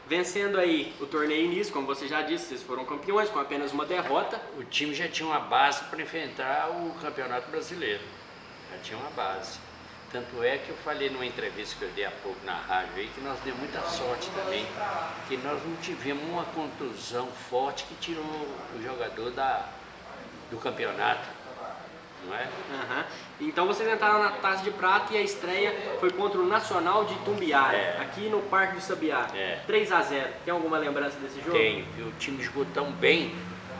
Vencendo aí o torneio início, como você já disse, vocês foram campeões com apenas uma derrota. O time já tinha uma base para enfrentar o Campeonato Brasileiro. Já tinha uma base. Tanto é que eu falei numa entrevista que eu dei há pouco na rádio aí, que nós demos muita sorte também, que nós não tivemos uma contusão forte que tirou o jogador do campeonato, não é? Uhum. Então vocês entraram na Taça de Prata e a estreia foi contra o Nacional de Itumbiara, aqui no Parque do Sabiá. 3-0. Tem alguma lembrança desse jogo? Tenho, o time jogou tão bem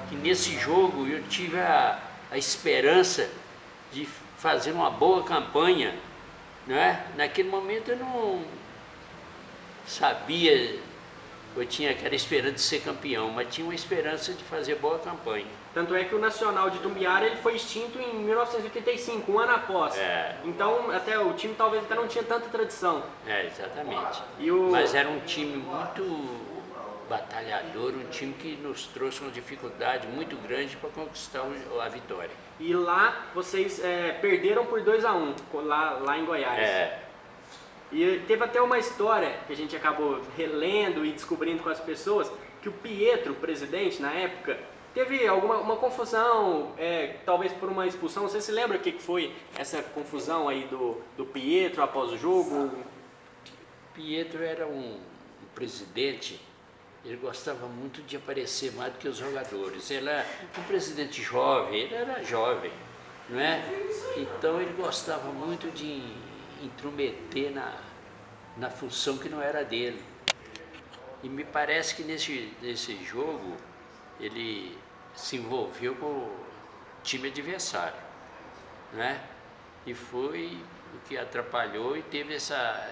que nesse jogo eu tive a esperança de fazer uma boa campanha, não é? Naquele momento eu não sabia, eu tinha aquela esperança de ser campeão, mas tinha uma esperança de fazer boa campanha. Tanto é que o Nacional de Itumbiara ele foi extinto em 1985, um ano após. Então até o time talvez até não tinha tanta tradição. Exatamente. E Mas era um time muito batalhador, um time que nos trouxe uma dificuldade muito grande para conquistar a vitória. E lá vocês perderam por 2-1, lá em Goiás. E teve até uma história que a gente acabou relendo e descobrindo com as pessoas, que o Pietro, o presidente na época, teve uma confusão, talvez por uma expulsão. Você se lembra o que foi essa confusão aí do Pietro após o jogo? Pietro era um presidente, ele gostava muito de aparecer mais do que os jogadores. Ele era um presidente jovem, ele era jovem, não é? Então ele gostava muito de intrometer na função que não era dele. E me parece que nesse jogo ele se envolveu com o time adversário, né? E foi o que atrapalhou e teve essa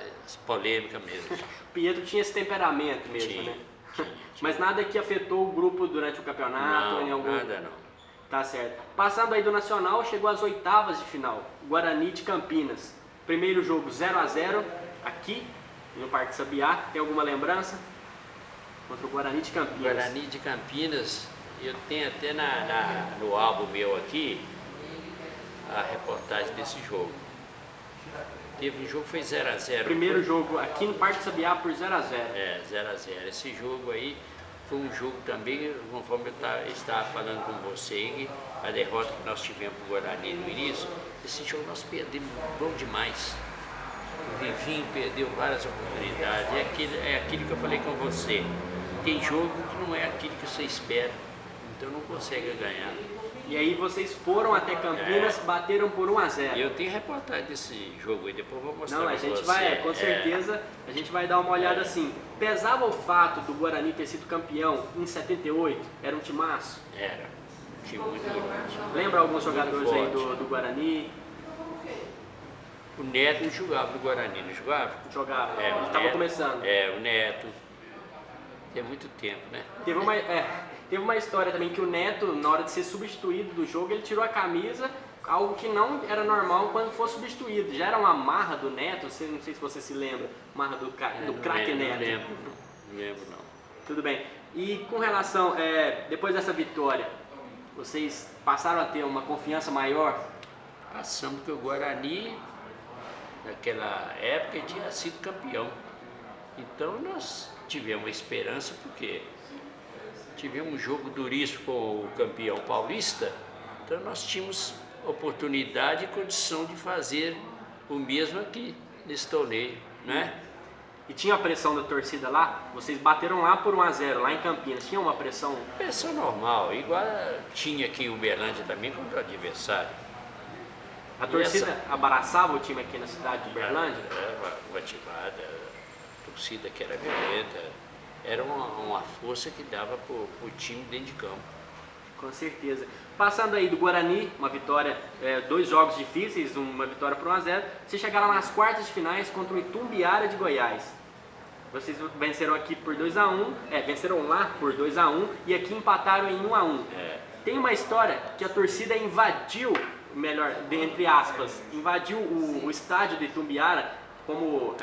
polêmica mesmo. Pietro tinha esse temperamento mesmo, né? Tinha. Mas nada que afetou o grupo durante o campeonato? Não, nada não. Tá certo. Passando aí do Nacional, chegou às oitavas de final, Guarani de Campinas. Primeiro jogo 0-0 aqui no Parque Sabiá. Tem alguma lembrança? Contra o Guarani de Campinas. Guarani de Campinas, eu tenho até no álbum meu aqui a reportagem desse jogo. Teve um jogo que foi 0-0. Primeiro jogo aqui no Parque Sabiá por 0-0. 0-0. Esse jogo aí foi um jogo também, conforme eu estava falando com você, a derrota que nós tivemos para o Guarani no início, esse jogo nós perdemos bom demais. O Vivinho perdeu várias oportunidades. É aquilo que eu falei com você. Tem jogo que não é aquilo que você espera, então não consegue ganhar. E aí vocês foram até Campinas, bateram por 1-0. Eu tenho reportagem desse jogo aí, depois eu vou mostrar para você. Não, a gente vai, com certeza, a gente vai dar uma olhada assim. Pesava o fato do Guarani ter sido campeão em 78? Era um timaço? Era, um time muito grande. Lembra alguns jogadores aí do Guarani? O Neto jogava no Guarani, não jogava? Jogava, ele estava começando. O Neto. Tem muito tempo, né? Teve uma história também que o Neto, na hora de ser substituído do jogo, ele tirou a camisa, algo que não era normal quando for substituído. Já era uma marra do Neto, não sei se você se lembra, marra do craque Neto. Não lembro não. Tudo bem. E com relação, depois dessa vitória, vocês passaram a ter uma confiança maior? Passamos porque o Guarani, naquela época, tinha sido campeão. Então nós tivemos esperança porque tivemos um jogo duríssimo com o campeão paulista, então nós tínhamos oportunidade e condição de fazer o mesmo aqui nesse torneio, né? E tinha a pressão da torcida lá? Vocês bateram lá por 1-0, lá em Campinas, tinha uma pressão? Pressão normal, igual tinha aqui em Uberlândia também contra o adversário. A torcida abraçava o time aqui na cidade de Uberlândia? Era motivada. Torcida que era violenta, era uma força que dava para o time dentro de campo. Com certeza. Passando aí do Guarani, uma vitória, 2 jogos difíceis, uma vitória por 1-0, vocês chegaram nas quartas de finais contra o Itumbiara de Goiás. Vocês venceram aqui por 2-1, venceram lá por 2-1 e aqui empataram em 1-1. Tem uma história que a torcida invadiu, melhor, entre aspas, invadiu o estádio de Itumbiara, como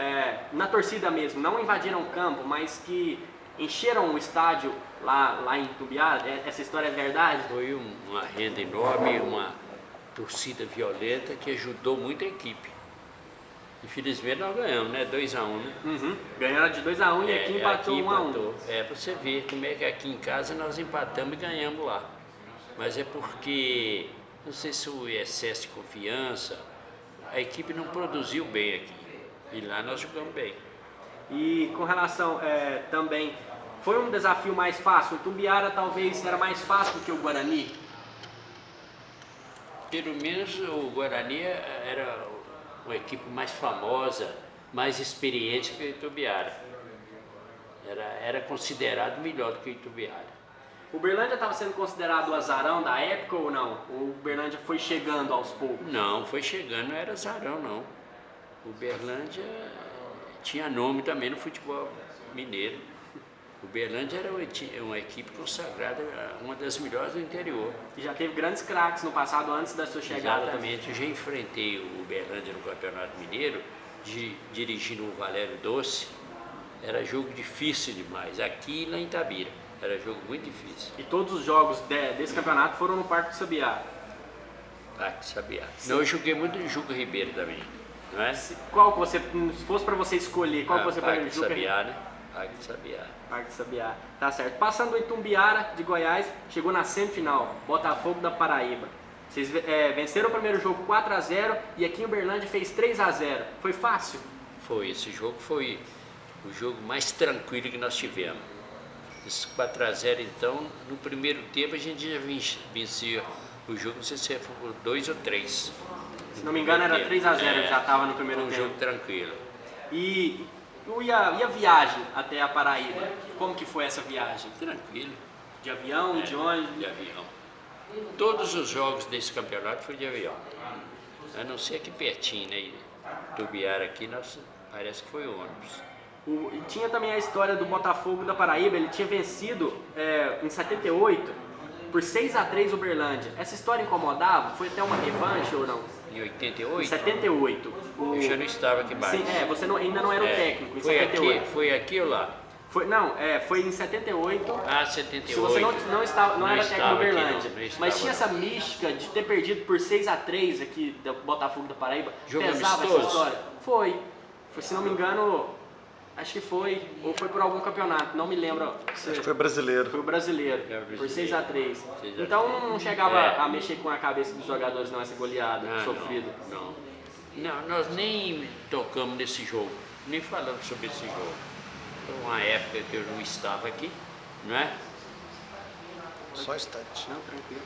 na torcida mesmo, não invadiram o campo, mas que encheram o estádio lá em Itumbiara. Essa história é verdade? Foi uma renda enorme, uma torcida violenta que ajudou muito a equipe. Infelizmente nós ganhamos, né? 2-1, né? Uhum. Ganharam de 2-1 e aqui empatou 1-1. É, pra você ver como é que aqui em casa nós empatamos e ganhamos lá. Mas é porque, não sei se o excesso de confiança, a equipe não produziu bem aqui. E lá nós jogamos bem. E com relação também, foi um desafio mais fácil? O Itumbiara talvez era mais fácil do que o Guarani? Pelo menos o Guarani era uma equipe mais famosa, mais experiente que o Itumbiara. Era considerado melhor do que o Itumbiara. O Uberlândia estava sendo considerado o azarão da época ou não? Ou o Uberlândia foi chegando aos poucos? Não, foi chegando, não era azarão não. O Uberlândia tinha nome também no futebol mineiro. O Uberlândia era uma equipe consagrada, uma das melhores do interior. E já teve grandes craques no passado antes da sua chegada. Exatamente, eu já enfrentei o Uberlândia no Campeonato Mineiro, dirigindo o Valério Doce. Era jogo difícil demais, aqui e lá em Itabira. Era jogo muito difícil. E todos os jogos desse campeonato foram no Parque do Sabiá? Parque do Sabiá. Não, eu joguei muito no Juca Ribeiro também, não é? Qual que você, se fosse para você escolher, qual que você Parque do Juca Sabiá, né? Parque do Sabiá. Parque do Sabiá, tá certo. Passando o Itumbiara de Goiás, chegou na semifinal, Botafogo da Paraíba. Vocês venceram o primeiro jogo 4-0 e aqui em Uberlândia fez 3-0. Foi fácil? Foi, esse jogo foi o jogo mais tranquilo que nós tivemos. Esse 4-0, então, no primeiro tempo a gente já vencia o jogo, não sei se foi por 2 ou 3. Se não me engano era 3-0 que já estava no primeiro tempo. Um jogo tranquilo. E a viagem até a Paraíba, como que foi essa viagem? Tranquilo. De avião, de ônibus? De avião. Todos os jogos desse campeonato foram de avião. A não ser aqui pertinho, né? Itumbiara aqui, parece que foi ônibus. E tinha também a história do Botafogo da Paraíba, ele tinha vencido em 78 por 6-3 Uberlândia. Essa história incomodava? Foi até uma revanche ou não? Em 88? Em 78. Eu já não estava aqui mais. Sim, você ainda não era o técnico, em 78. Foi aqui ou lá? Foi em 78. Ah, 78. Se você não era técnico do Uberlândia, não mas tinha essa mística de ter perdido por 6-3 aqui do Botafogo da Paraíba. Jogo Pesava amistoso? essa história? Foi, se não me engano, acho que foi, ou foi por algum campeonato, não me lembro. Acho que foi brasileiro. Foi o brasileiro, por 6-3. Então não chegava a mexer com a cabeça dos jogadores não, essa goleada sofrida. Não, nós nem tocamos nesse jogo, nem falamos sobre esse jogo. Foi uma época que eu não estava aqui, não é? Só um instante. Não, tranquilo.